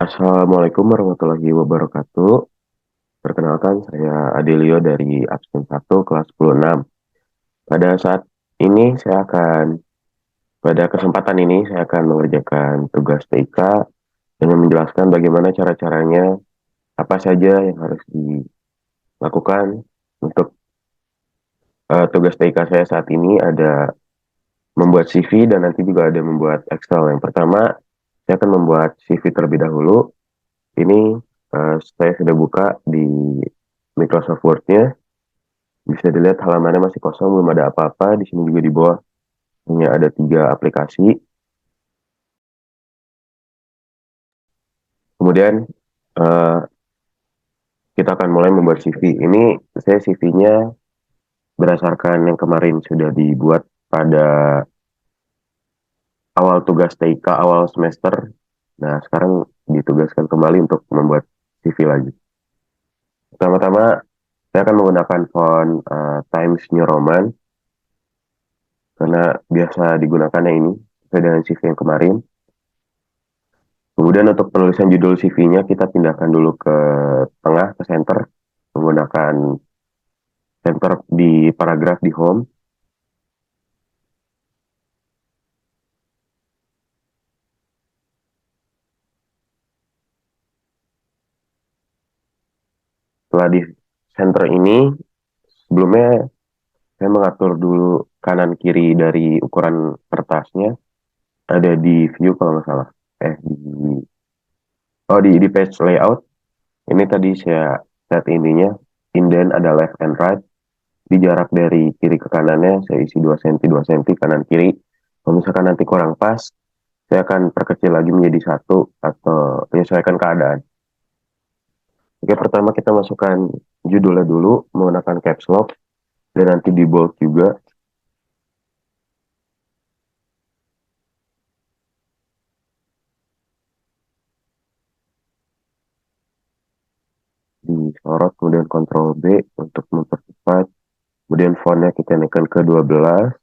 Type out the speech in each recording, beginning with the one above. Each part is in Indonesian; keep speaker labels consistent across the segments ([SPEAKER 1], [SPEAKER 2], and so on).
[SPEAKER 1] Assalamualaikum warahmatullahi wabarakatuh. Perkenalkan, saya Adelio dari absen 1 kelas 10-6. Pada saat ini pada kesempatan ini saya akan mengerjakan tugas TIK dengan menjelaskan bagaimana cara-caranya, apa saja yang harus dilakukan untuk tugas TIK saya saat ini ada membuat CV dan nanti juga ada membuat Excel. Yang pertama, saya akan membuat CV terlebih dahulu. Ini saya sudah buka di Microsoft Word-nya. Bisa dilihat halamannya masih kosong, belum ada apa-apa. Di sini juga di bawah hanya ada 3 aplikasi. Kemudian eh, kita akan mulai membuat CV. Ini saya CV-nya berdasarkan yang kemarin sudah dibuat pada awal tugas TIK, awal semester. Nah, sekarang ditugaskan kembali untuk membuat CV lagi. Pertama-tama, saya akan menggunakan font Times New Roman, karena biasa digunakannya ini, sesuai dengan CV yang kemarin. Kemudian untuk penulisan judul CV-nya kita pindahkan dulu ke tengah, ke center, menggunakan center di paragraf di home. Setelah di center ini, sebelumnya saya mengatur dulu kanan kiri dari ukuran kertasnya. Ada di view kalau nggak salah. Di page layout. Ini tadi saya set ininya. Indent ada left and right. Di jarak dari kiri ke kanannya saya isi 2 cm, 2 cm kanan kiri. Kalau misalkan nanti kurang pas, saya akan perkecil lagi menjadi 1 atau menyesuaikan keadaan. Oke, pertama kita masukkan judulnya dulu menggunakan caps lock dan nanti di bold juga. Disorot, kemudian Ctrl B untuk mempercepat. Kemudian fontnya kita naikkan ke 12.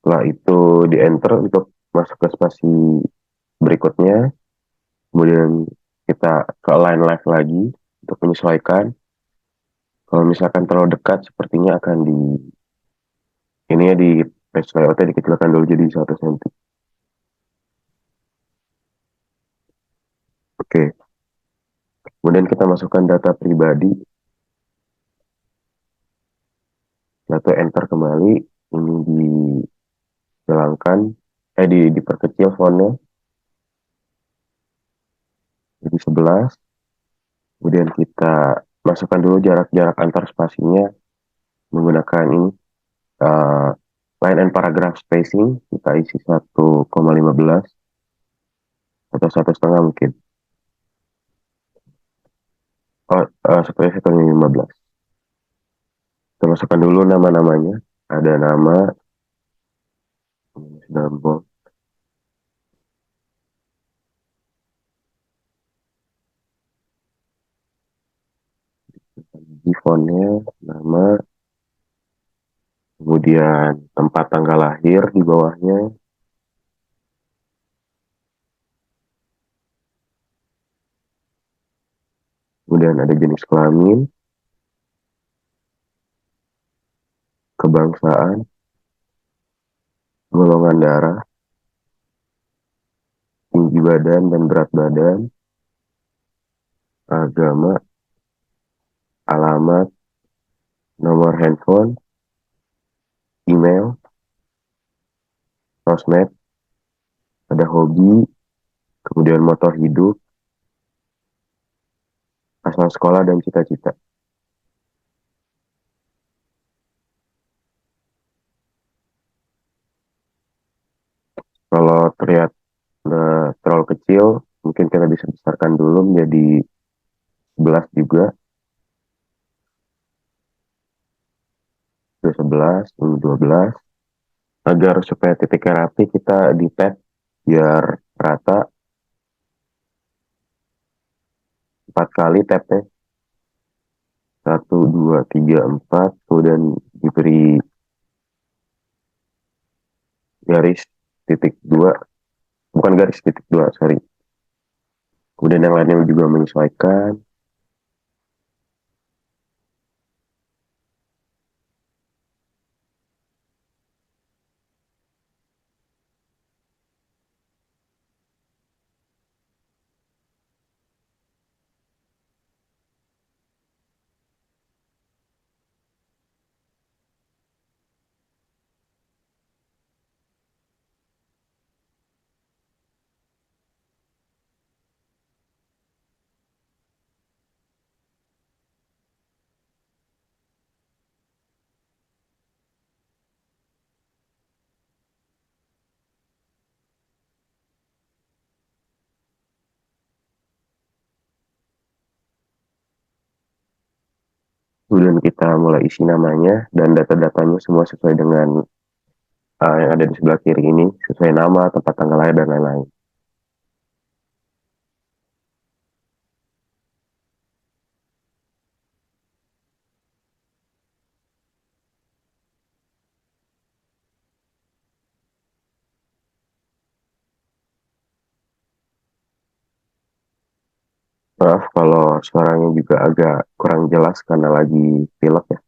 [SPEAKER 1] Setelah itu di enter untuk masuk ke spasi berikutnya. Kemudian kita ke align left lagi untuk menyesuaikan. Kalau misalkan terlalu dekat, sepertinya akan ini ya di page layoutnya dikecilkan dulu jadi 1 cm. Oke, kemudian kita masukkan data pribadi, lalu enter kembali, ini dihilangkan, diperkecil fontnya jadi 11. Kemudian kita masukkan dulu jarak-jarak antar spasinya menggunakan ini uh, line and paragraph spacing, kita isi 1,15 atau 1,5 mungkin. Seperti 1,15. Kita masukkan dulu nama-namanya. Ada nama, dalam box. Di fontnya, nama, kemudian tempat tanggal lahir di bawahnya, kemudian ada jenis kelamin, kebangsaan, golongan darah, tinggi badan dan berat badan, agama, alamat, nomor handphone, email, sosmed, ada hobi, kemudian motor hidup, asal sekolah dan cita-cita. Kalau terlihat terlalu kecil, mungkin kita bisa besarkan dulu menjadi 11 juga. 11, 12. Agar supaya titiknya rapi, kita di tab biar rata 4 kali tabnya. 1, 2, 3, 4. Kemudian diberi garis titik 2. Bukan garis titik 2, sorry. Kemudian yang lainnya juga menyesuaikan. Kemudian kita mulai isi namanya dan data-datanya semua sesuai dengan yang ada di sebelah kiri ini, sesuai nama, tempat tanggal lahir, dan lain-lain. Maaf kalau suaranya juga agak kurang jelas karena lagi pilek ya.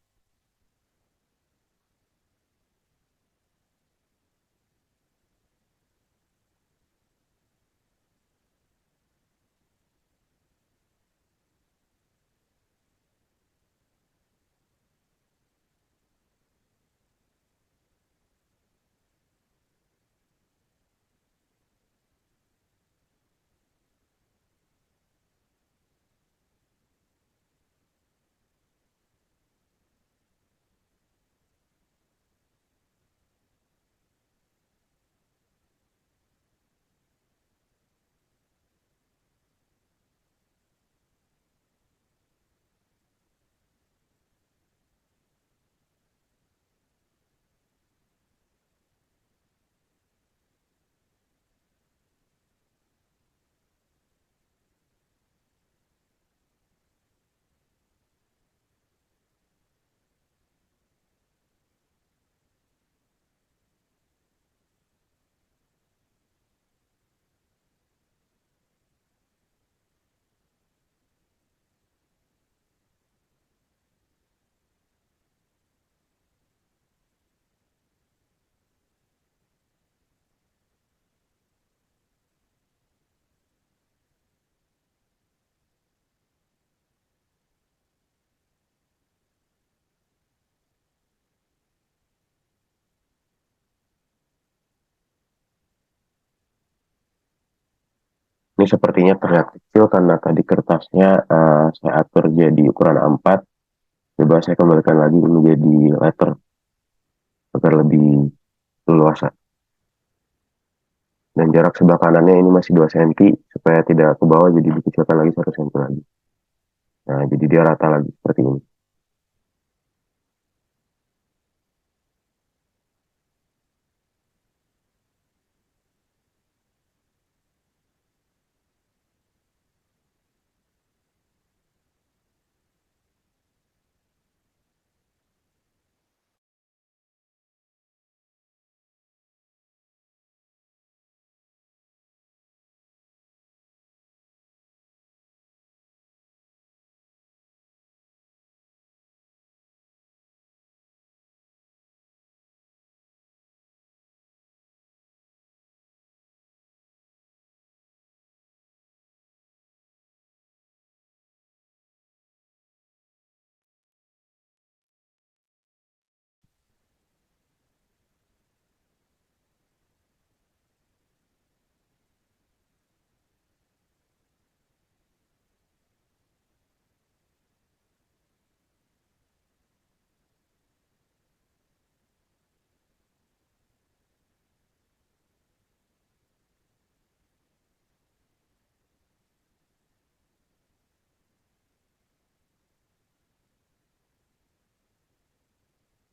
[SPEAKER 1] Ini sepertinya terlihat kecil karena tadi kertasnya saya atur jadi ukuran A4. Coba saya kembalikan lagi menjadi letter agar lebih leluasa. Dan jarak sebelah kanannya ini masih 2 cm supaya tidak ke bawah, jadi dikecilkan lagi 1 cm lagi. Nah, jadi dia rata lagi seperti ini.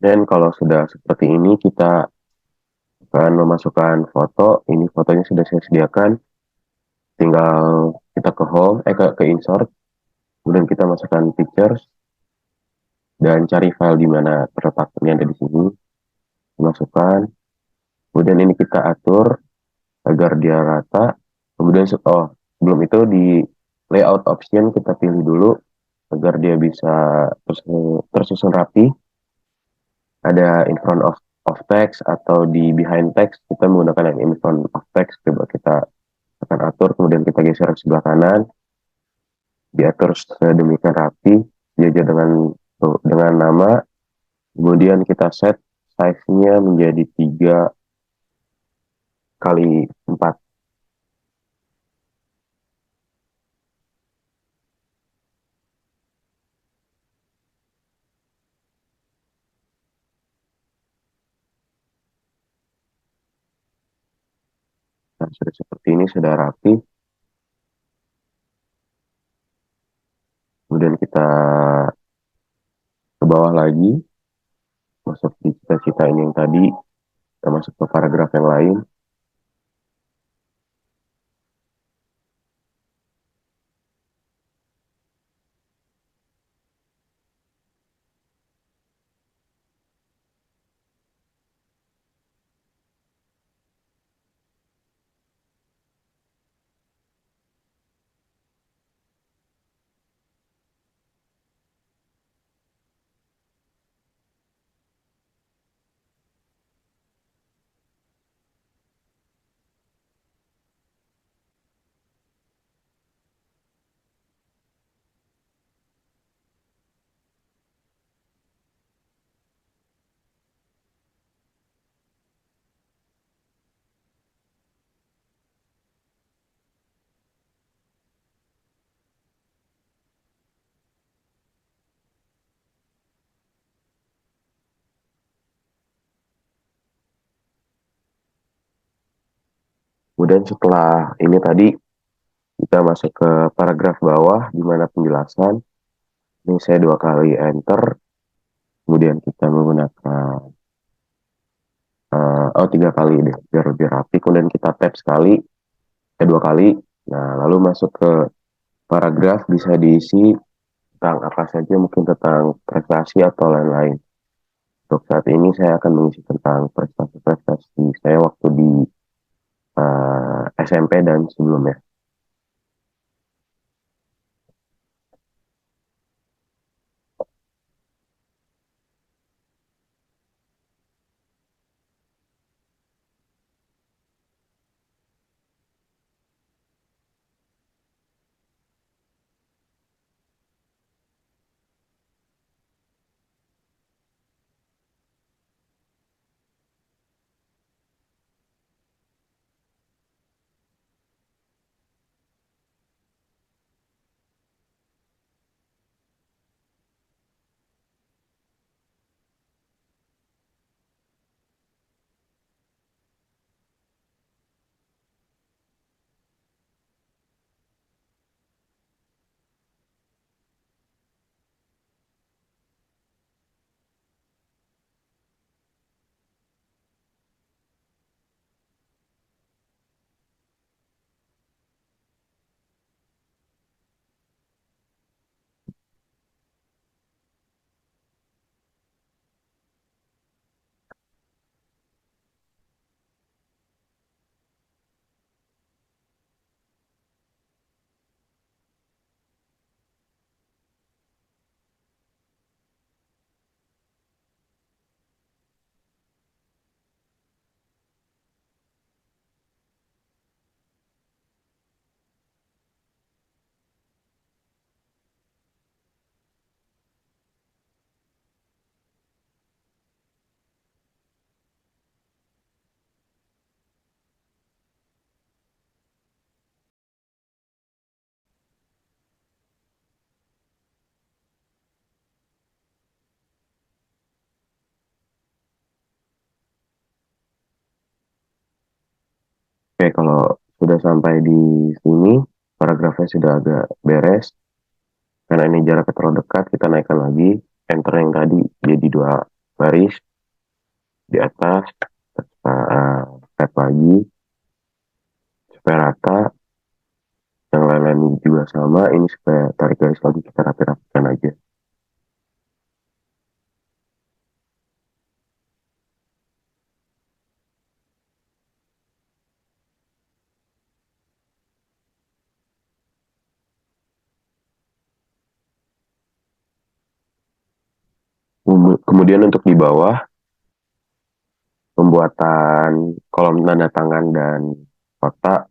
[SPEAKER 1] Dan kalau sudah seperti ini, kita akan memasukkan foto. Ini fotonya sudah saya sediakan. Tinggal kita ke home, ke insert. Kemudian kita masukkan pictures dan cari file di mana terletak. Ini ada di sini. Masukkan. Kemudian ini kita atur agar dia rata. Kemudian, Sebelum itu di layout option kita pilih dulu agar dia bisa tersusun rapi. Ada in front of text atau di behind text, kita menggunakan yang in front of text. Coba kita akan atur, kemudian kita geser ke sebelah kanan, diatur sedemikian rapi, diajar dengan nama, kemudian kita set size-nya menjadi 3 kali 4. Nah, sudah seperti ini, sudah rapi. Kemudian kita ke bawah lagi, masuk di cita-cita ini yang tadi, kita masuk ke paragraf yang lain. Kemudian setelah ini tadi, kita masuk ke paragraf bawah, di mana penjelasan. Ini saya 2 kali enter, kemudian kita menggunakan, 3 kali deh, biar lebih rapi. Kemudian kita tab sekali, 2 kali. Nah, lalu masuk ke paragraf, bisa diisi tentang apa saja, mungkin tentang prestasi atau lain-lain. Untuk saat ini saya akan mengisi tentang prestasi-prestasi saya waktu di SMP dan sebelumnya. Oke, kalau sudah sampai di sini, paragrafnya sudah agak beres. Karena ini jaraknya terlalu dekat, kita naikkan lagi. Enter yang tadi jadi 2 baris di atas. Tap lagi supaya rata. Yang lain-lain juga sama. Ini supaya tarik garis lagi, kita rapi-rapikan aja. Kemudian untuk di bawah, pembuatan kolom tanda tangan dan kotak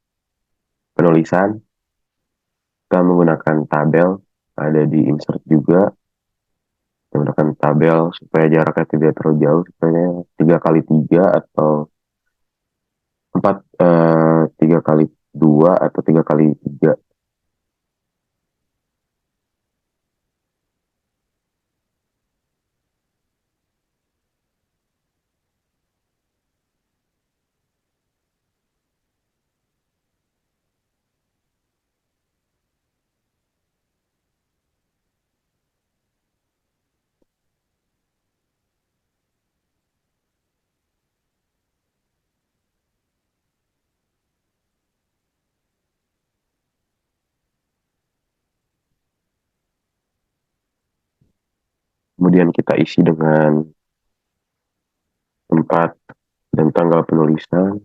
[SPEAKER 1] penulisan, kita menggunakan tabel, ada di insert juga, kita menggunakan tabel supaya jaraknya tidak terlalu jauh, supaya 3 kali 3 atau 3 kali 2 atau 3 kali 3. Kemudian kita isi dengan tempat dan tanggal penulisan.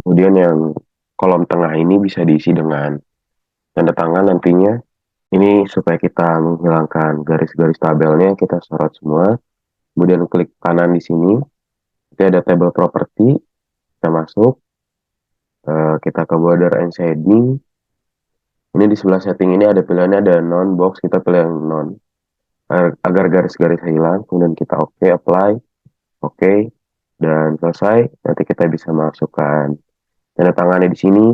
[SPEAKER 1] Kemudian yang kolom tengah ini bisa diisi dengan tanda tangan nantinya. Ini supaya kita menghilangkan garis-garis tabelnya, kita sorot semua. Kemudian klik kanan di sini, nanti ada table property, kita masuk, kita ke border and shading. Ini di sebelah setting ini ada pilihannya, ada non box, kita pilih yang non. Agar garis-garis hilang, kemudian kita oke, apply, oke, dan selesai. Nanti kita bisa masukkan tanda tangannya di sini.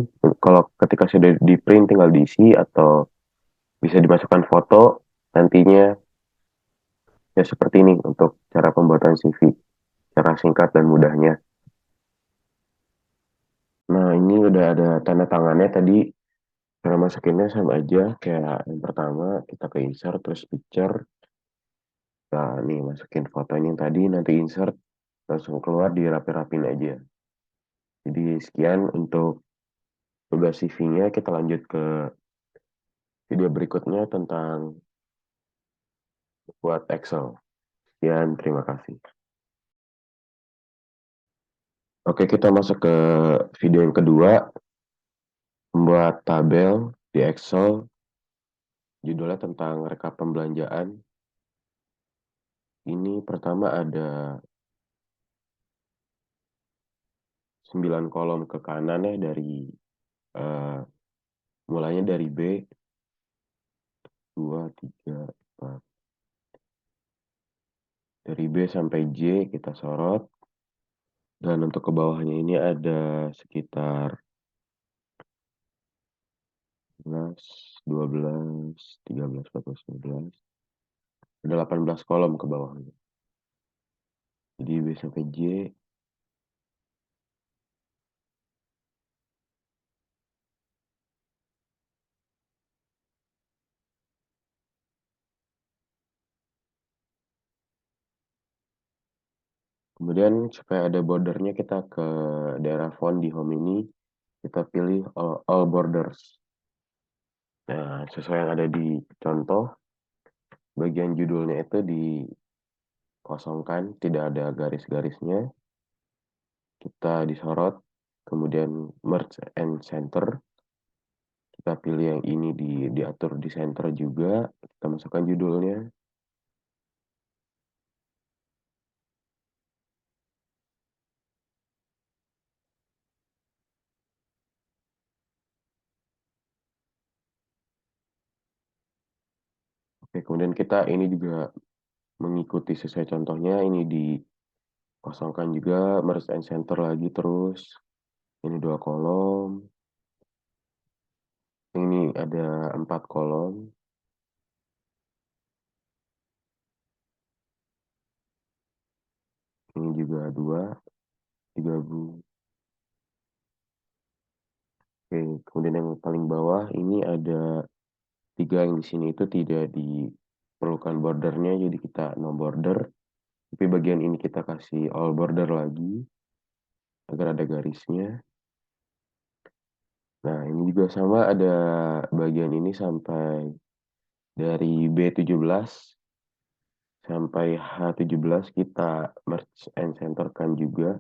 [SPEAKER 1] Kalau ketika sudah di print tinggal diisi atau bisa dimasukkan foto nantinya. Ya seperti ini untuk cara pembuatan CV, cara singkat dan mudahnya. Nah ini udah ada tanda tangannya tadi, cara masukinnya sama aja kayak yang pertama, kita ke insert terus picture. Nah nih masukin fotonya yang tadi, nanti insert, langsung keluar dirapi-rapin aja. Jadi sekian untuk tugas CV-nya, kita lanjut ke video berikutnya tentang buat Excel. Sekian, terima kasih. Oke, kita masuk ke video yang kedua, membuat tabel di Excel, judulnya tentang rekap pembelanjaan. Ini pertama ada 9 kolom ke kanan ya, dari eh, mulainya dari B, 2, 3, 4. Dari B sampai J kita sorot. Dan untuk ke bawahnya ini ada sekitar 11, 12, 13, 14, 15. Ada 18 kolom ke bawahnya. Jadi B sampai J. Kemudian supaya ada bordernya kita ke daerah font di home ini kita pilih all borders. Nah, sesuai yang ada di contoh, bagian judulnya itu dikosongkan, tidak ada garis-garisnya. Kita disorot, kemudian merge and center. Kita pilih yang ini diatur di center juga. Kita masukkan judulnya. Oke, kemudian kita ini juga mengikuti sesuai contohnya. Ini dikosongkan juga, merge and center lagi terus. Ini 2 kolom. Ini ada 4 kolom. Ini juga 2, digabung. Oke, kemudian yang paling bawah ini ada 3 yang di sini itu tidak diperlukan bordernya, jadi kita no border. Tapi bagian ini kita kasih all border lagi agar ada garisnya. Nah, ini juga sama ada bagian ini sampai dari B17 sampai H17 kita merge and centerkan juga.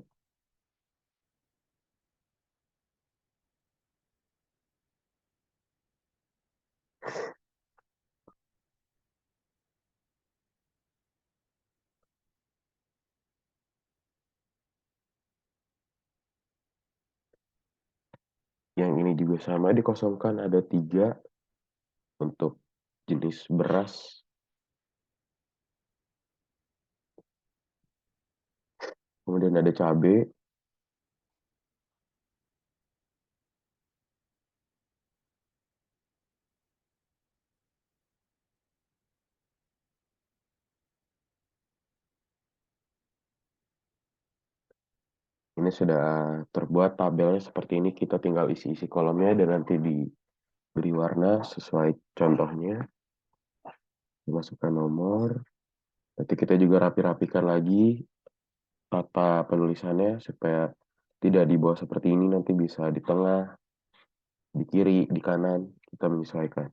[SPEAKER 1] Yang ini juga sama dikosongkan ada 3 untuk jenis beras. Kemudian ada cabai. Ini sudah terbuat tabelnya seperti ini. Kita tinggal isi-isi kolomnya dan nanti diberi warna sesuai contohnya. Masukkan nomor. Nanti kita juga rapi-rapikan lagi tata penulisannya supaya tidak di bawah seperti ini. Nanti bisa di tengah, di kiri, di kanan. Kita menyesuaikan.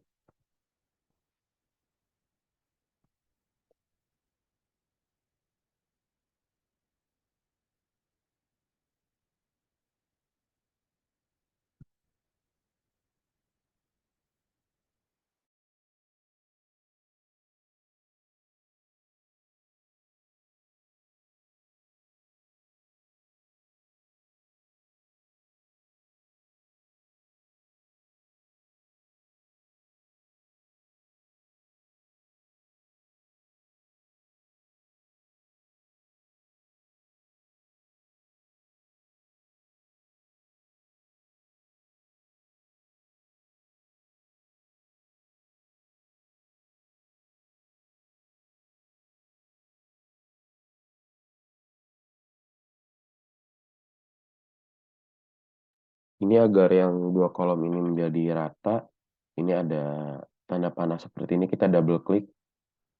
[SPEAKER 1] Ini agar yang 2 kolom ini menjadi rata. Ini ada tanda panah seperti ini. Kita double klik.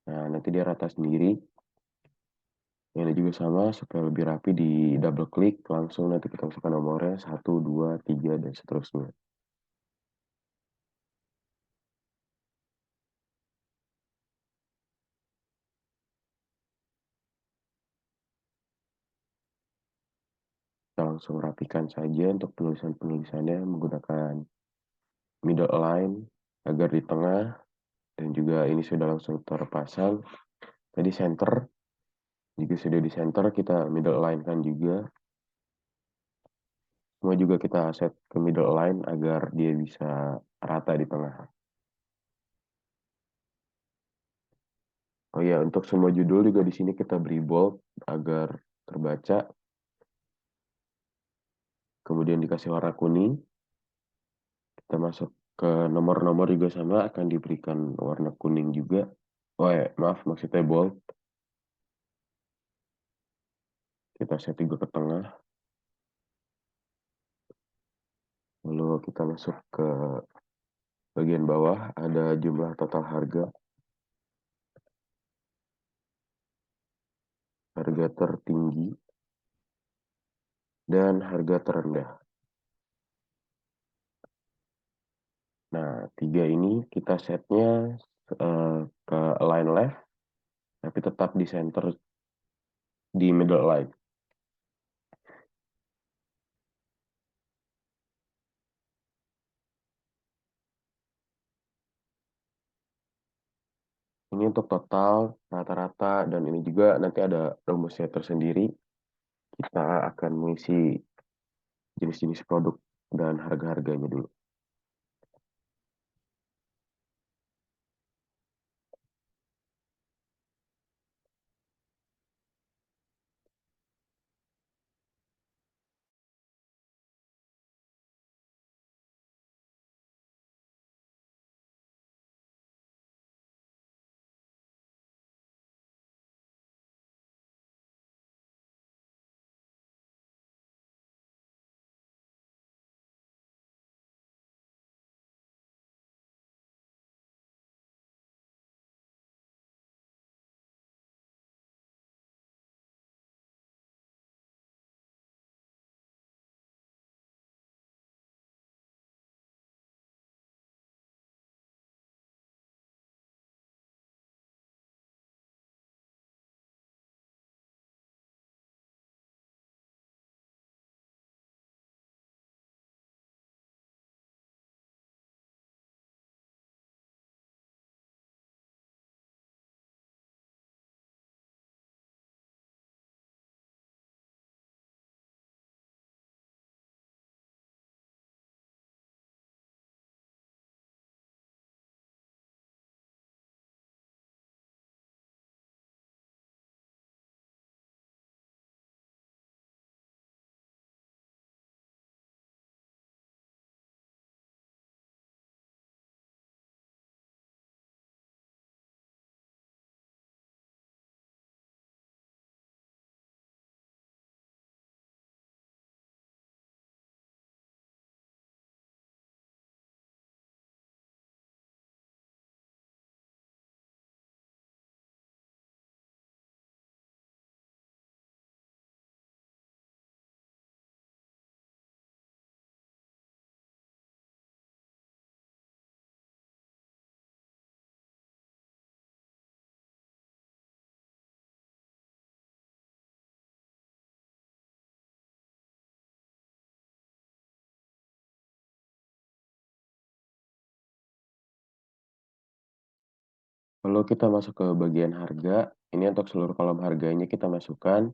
[SPEAKER 1] Nah, nanti dia rata sendiri. Ini juga sama, supaya lebih rapi di double klik, langsung nanti kita masukkan nomornya, 1, 2, 3, dan seterusnya. Kita langsung rapikan saja untuk penulisan-penulisannya menggunakan middle align agar di tengah, dan juga ini sudah langsung terpasang. Tadi center, juga sudah di center, kita middle align kan juga. Semua juga kita set ke middle align agar dia bisa rata di tengah. Oh ya, untuk semua judul juga di sini kita beri bold agar terbaca. Kemudian dikasih warna kuning. Kita masuk ke nomor-nomor juga sama akan diberikan warna kuning juga. Oh ya, maaf maksudnya bold. Kita set juga ke tengah. Lalu kita masuk ke bagian bawah ada jumlah total harga. Harga tertinggi dan harga terendah. Nah, tiga ini kita setnya eh, ke align left, tapi tetap di center di middle line. Ini untuk total, rata-rata, dan ini juga nanti ada rumusnya tersendiri. Kita akan mengisi jenis-jenis produk dan harga-harganya dulu. Kalau kita masuk ke bagian harga, ini untuk seluruh kolom harganya kita masukkan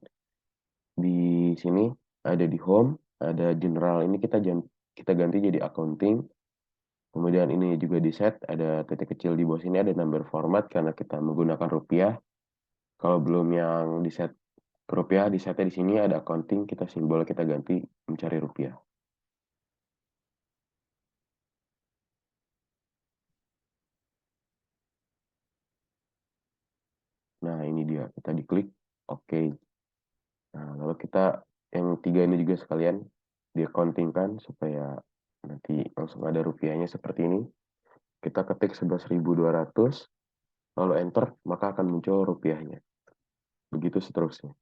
[SPEAKER 1] di sini, ada di home, ada general, ini kita ganti jadi accounting. Kemudian ini juga di set, ada titik kecil di bawah sini, ada number format karena kita menggunakan rupiah. Kalau belum yang di set ke rupiah, di setnya di sini ada accounting, kita simbol kita ganti mencari rupiah. Nah, ini dia, kita diklik, oke. Nah, lalu kita yang tiga ini juga sekalian di accounting kan supaya nanti langsung ada rupiahnya seperti ini. Kita ketik 11.200 lalu enter, maka akan muncul rupiahnya. Begitu seterusnya.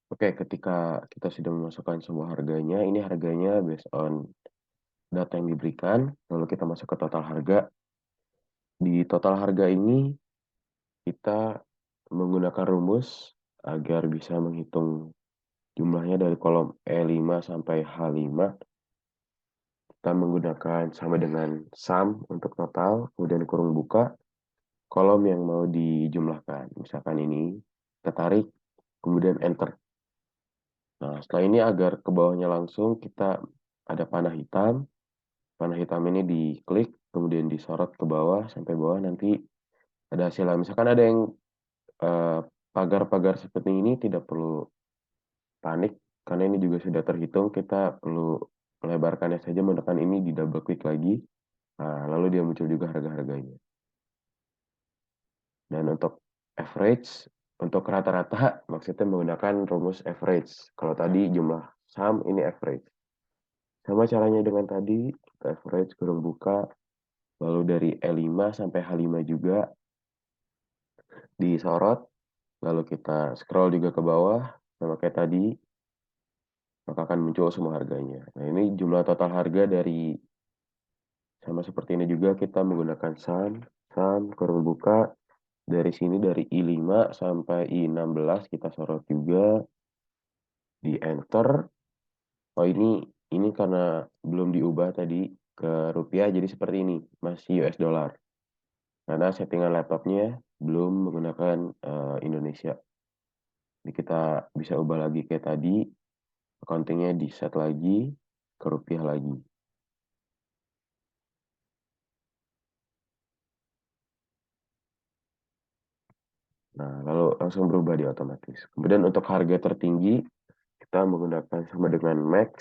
[SPEAKER 1] Oke, ketika kita sudah memasukkan semua harganya, ini harganya based on data yang diberikan, lalu kita masuk ke total harga. Di total harga ini kita menggunakan rumus agar bisa menghitung jumlahnya dari kolom E5 sampai H5. Kita menggunakan sama dengan sum untuk total, kemudian kurung buka, kolom yang mau dijumlahkan. Misalkan ini, kita tarik, kemudian enter. Nah, setelah ini agar ke bawahnya langsung, kita ada panah hitam. Panah hitam ini diklik, kemudian disorot ke bawah, sampai bawah nanti ada hasilnya. Misalkan ada yang eh, pagar-pagar seperti ini tidak perlu panik, karena ini juga sudah terhitung. Kita perlu melebarkannya saja, menekan ini di double click lagi. Nah, lalu dia muncul juga harga-harganya. Dan untuk average, untuk rata-rata maksudnya menggunakan rumus average. Kalau tadi jumlah sum, ini average. Sama caranya dengan tadi, kita average kurung buka, lalu dari E5 sampai H5 juga disorot, lalu kita scroll juga ke bawah, sama kayak tadi, maka akan muncul semua harganya. Nah, ini jumlah total harga dari, sama seperti ini juga kita menggunakan sum, kurung buka, dari sini dari I5 sampai I16 kita sorot juga, di enter. Oh, ini karena belum diubah tadi ke rupiah, jadi seperti ini, masih US dollar. Karena settingan laptopnya belum menggunakan Indonesia. Jadi kita bisa ubah lagi kayak tadi, accountingnya di set lagi ke rupiah lagi. Nah, lalu langsung berubah di otomatis. Kemudian untuk harga tertinggi, kita menggunakan sama dengan max.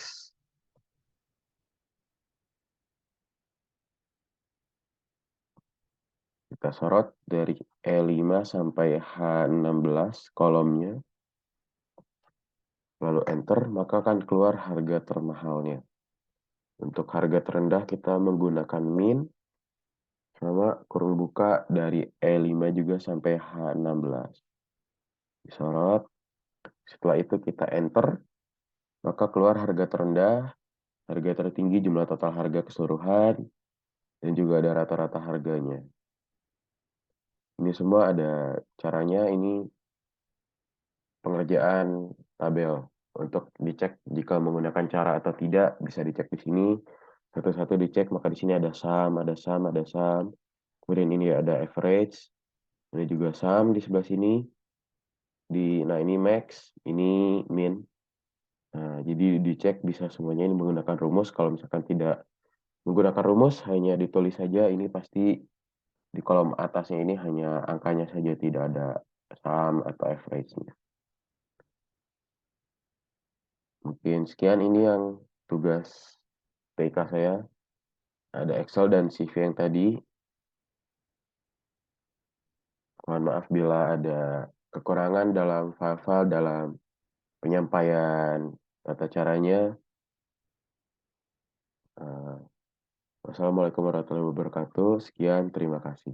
[SPEAKER 1] Kita sorot dari E5 sampai H16 kolomnya, lalu enter, maka akan keluar harga termahalnya. Untuk harga terendah kita menggunakan min, sama kurung buka dari E5 juga sampai H16. Disorot, setelah itu kita enter, maka keluar harga terendah, harga tertinggi, jumlah total harga keseluruhan, dan juga ada rata-rata harganya. Ini semua ada caranya, ini pengerjaan tabel. Untuk dicek jika menggunakan cara atau tidak, bisa dicek di sini. Satu-satu dicek, maka di sini ada sum, ada sum, ada sum. Kemudian ini ada average, ini juga sum di sebelah sini. Nah ini max, ini min. Nah, jadi dicek bisa semuanya ini menggunakan rumus. Kalau misalkan tidak menggunakan rumus, hanya ditulis saja, ini pasti di kolom atasnya ini hanya angkanya saja, tidak ada sum atau average-nya. Mungkin sekian ini yang tugas TK saya. Ada Excel dan CV yang tadi. Mohon maaf bila ada kekurangan dalam file-file, dalam penyampaian tata caranya. Eh, Wassalamualaikum warahmatullahi wabarakatuh. Sekian, terima kasih.